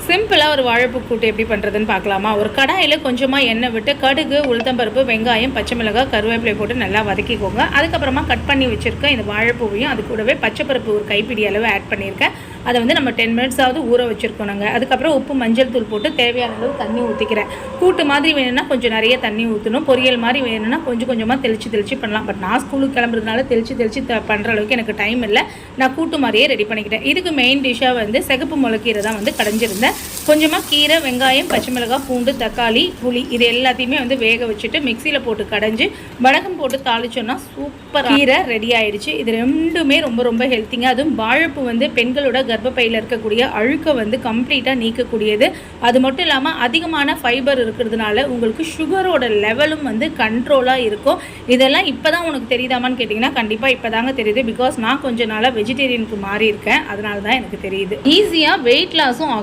சிம்பிளாக ஒரு வாழைப்பூ கூட்டு எப்படி பண்ணுறதுன்னு பார்க்கலாமா. ஒரு கடாயில் கொஞ்சமாக எண்ணெய் விட்டு கடுகு, உளுத்தம்பருப்பு, வெங்காயம், பச்சை மிளகாய், கருவேப்பிலை போட்டு நல்லா வதக்கிக்கோங்க. அதுக்கப்புறமா கட் பண்ணி வச்சுருக்கேன் இந்த வாழைப்பூவையும் அது கூடவே பச்சைப்பருப்பு ஒரு கைப்பிடி அளவு ஆட் பண்ணியிருக்கேன். அதை வந்து நம்ம 10 மினிட்ஸாவது ஊற வச்சுருக்கோங்க. அதுக்கப்புறம் உப்பு, மஞ்சள் தூள் போட்டு தேவையான அளவு தண்ணி ஊற்றிக்கிறேன். கூட்டு மாதிரி வேணும்னா கொஞ்சம் நிறைய தண்ணி ஊற்றணும். பொரியல் மாதிரி வேணும்னா கொஞ்சம் கொஞ்சமாக தெளித்து பண்ணலாம். பட் நான் ஸ்கூலுக்கு கிளம்புறதுனால தெளித்து பண்ணுற அளவுக்கு எனக்கு டைம் இல்லை. நான் கூட்டு மாதிரியே ரெடி பண்ணிக்கிட்டேன். இதுக்கு மெயின் டிஷ்ஷாக வந்து சிகப்பு முளைக்கீரை தான் வந்து கடைஞ்சிருந்தேன். கொஞ்சமாக கீரை, வெங்காயம், பச்சை மிளகாய், பூண்டு, தக்காளி, புளி இது எல்லாத்தையுமே வந்து வேக வச்சுட்டு மிக்சியில் போட்டு கடைஞ்சி வடகம் போட்டு தாளிச்சோன்னா சூப்பர் கீரை ரெடி ஆயிடுச்சு. இது ரெண்டுமே ரொம்ப ரொம்ப ஹெல்த்திங்க. அதுவும் வாழைப்பூ வந்து பெண்களோட கர்ப்பப்பையில் இருக்கக்கூடிய அழுக்கை வந்து கம்ப்ளீட்டாக நீக்கக்கூடியது. அது மட்டும் இல்லாமல் அதிகமான ஃபைபர் இருக்கிறதுனால உங்களுக்கு சுகரோட லெவலும் வந்து கண்ட்ரோலாக இருக்கும். இதெல்லாம் இப்போ தான் உனக்கு தெரியுதாமான்னு கேட்டிங்கன்னா கண்டிப்பாக இப்போ தாங்க தெரியுது. பிகாஸ் நான் கொஞ்ச நாளாக வெஜிடேரியனுக்கு மாறி இருக்கேன். அதனால தான் எனக்கு தெரியுது. ஈஸியாக வெயிட் லாஸும் ஆகும்.